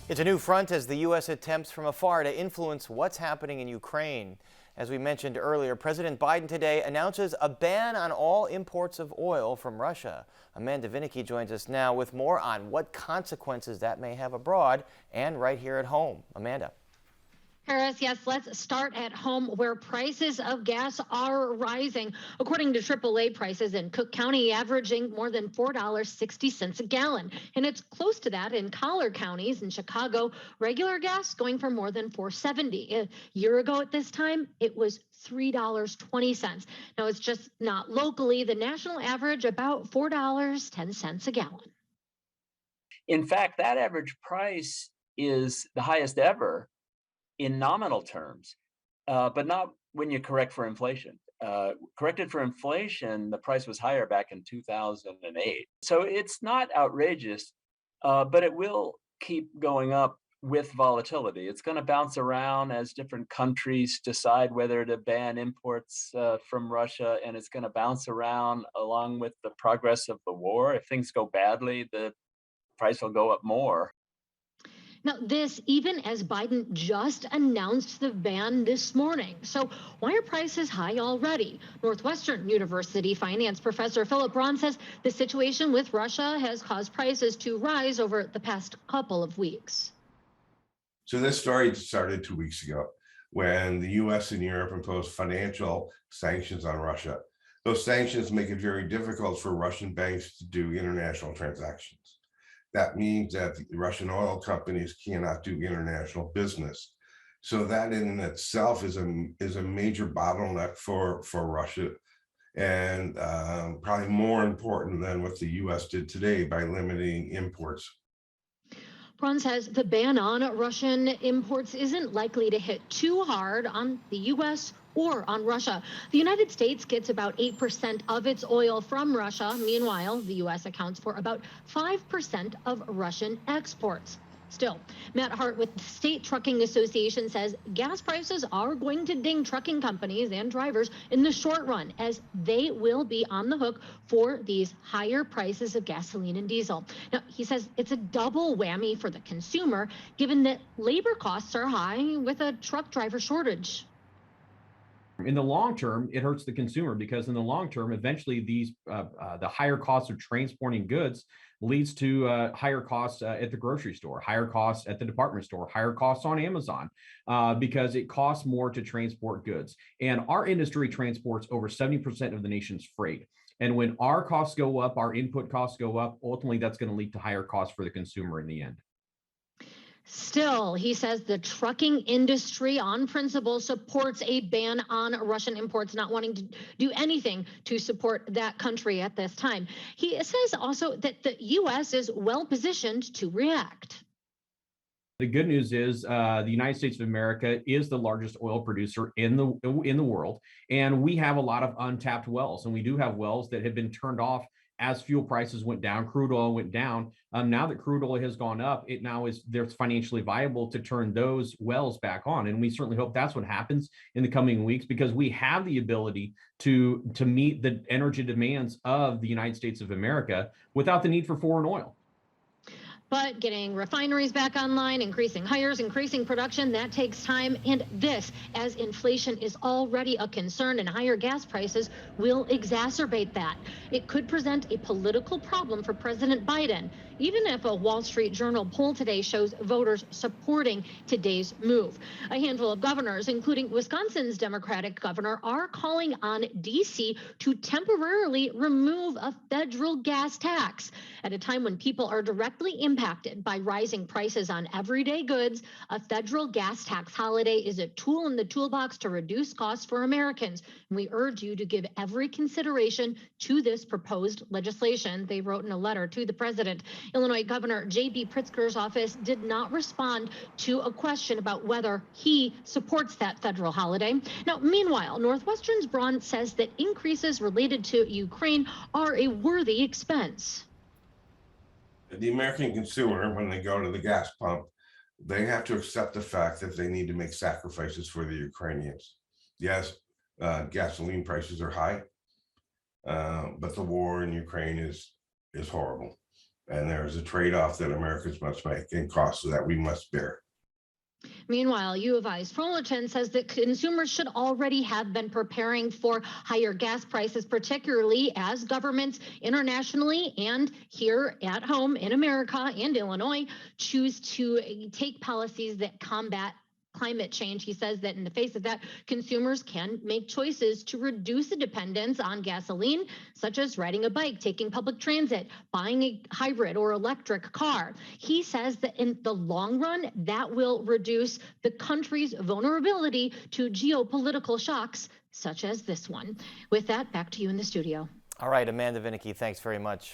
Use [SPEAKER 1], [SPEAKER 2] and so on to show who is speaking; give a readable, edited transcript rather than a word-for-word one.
[SPEAKER 1] It's a new front as the U.S. attempts from afar to influence what's happening in Ukraine. As we mentioned earlier, President Biden today announces a ban on all imports of oil from Russia. Amanda Vinicky joins us now with more on what consequences that may have abroad and right here at home. Amanda.
[SPEAKER 2] Harris, yes, let's start at home where prices of gas are rising. According to AAA, prices in Cook County averaging more than $4.60 a gallon. And it's close to that in collar counties. In Chicago, regular gas going for more than $4.70. A year ago at this time, it was $3.20. Now, it's just not locally. The national average about $4.10 a gallon.
[SPEAKER 3] In fact, that average price is the highest ever in nominal terms, but not when you correct for inflation. Corrected for inflation, the price was higher back in 2008. So it's not outrageous, but it will keep going up with volatility. It's going to bounce around as different countries decide whether to ban imports from Russia, and it's going to bounce around along with the progress of the war. If things go badly, the price will go up more.
[SPEAKER 2] Now, this even as Biden just announced the ban this morning. So why are prices high already? Northwestern University finance professor Philip Braun says the situation with Russia has caused prices to rise over the past couple of weeks.
[SPEAKER 4] So this story started 2 weeks ago when the US and Europe imposed financial sanctions on Russia. Those sanctions make it very difficult for Russian banks to do international transactions. That means that the Russian oil companies cannot do international business. So that in itself is a major bottleneck for Russia, and probably more important than what the US did today by limiting imports.
[SPEAKER 2] Braun says the ban on Russian imports isn't likely to hit too hard on the U.S. or on Russia. The United States gets about 8% of its oil from Russia. Meanwhile, the U.S. accounts for about 5% of Russian exports. Still, Matt Hart with the State Trucking Association says gas prices are going to ding trucking companies and drivers in the short run, as they will be on the hook for these higher prices of gasoline and diesel. Now, he says it's a double whammy for the consumer, given that labor costs are high with a truck driver shortage.
[SPEAKER 5] In the long term, it hurts the consumer because in the long term, eventually the higher costs of transporting goods leads to higher costs at the grocery store, higher costs at the department store, higher costs on Amazon, because it costs more to transport goods. And our industry transports over 70% of the nation's freight. And when our costs go up, our input costs go up, ultimately that's going to lead to higher costs for the consumer in the end.
[SPEAKER 2] Still, he says the trucking industry on principle supports a ban on Russian imports, not wanting to do anything to support that country at this time. He says also that the U.S. is well positioned to react.
[SPEAKER 5] The good news is the United States of America is the largest oil producer in the world, and we have a lot of untapped wells, and we do have wells that have been turned off as fuel prices went down, crude oil went down. Now that crude oil has gone up, it now is there's financially viable to turn those wells back on. And we certainly hope that's what happens in the coming weeks, because we have the ability to meet the energy demands of the United States of America without the need for foreign oil.
[SPEAKER 2] But getting refineries back online, increasing hires, increasing production, that takes time. And this, as inflation is already a concern and higher gas prices will exacerbate that. It could present a political problem for President Biden, even if a Wall Street Journal poll today shows voters supporting today's move. A handful of governors, including Wisconsin's Democratic governor, are calling on D.C. to temporarily remove a federal gas tax at a time when people are directly impacted by rising prices on everyday goods. A federal gas tax holiday is a tool in the toolbox to reduce costs for Americans. And we urge you to give every consideration to this proposed legislation, they wrote in a letter to the president. Illinois Governor J.B. Pritzker's office did not respond to a question about whether he supports that federal holiday. Now, meanwhile, Northwestern's Braun says that increases related to Ukraine are a worthy expense.
[SPEAKER 4] The American consumer, when they go to the gas pump, they have to accept the fact that they need to make sacrifices for the Ukrainians. Yes, gasoline prices are high, but the war in Ukraine is horrible. And there's a trade-off that Americans must make and costs that we must bear.
[SPEAKER 2] Meanwhile, U of I's Fullerton says that consumers should already have been preparing for higher gas prices, particularly as governments internationally and here at home in America and Illinois choose to take policies that combat climate change. He says that in the face of that, consumers can make choices to reduce the dependence on gasoline, such as riding a bike, taking public transit, buying a hybrid or electric car. He says that in the long run, that will reduce the country's vulnerability to geopolitical shocks such as this one. With that, back to you in the studio.
[SPEAKER 1] All right, Amanda Vinicky, thanks very much.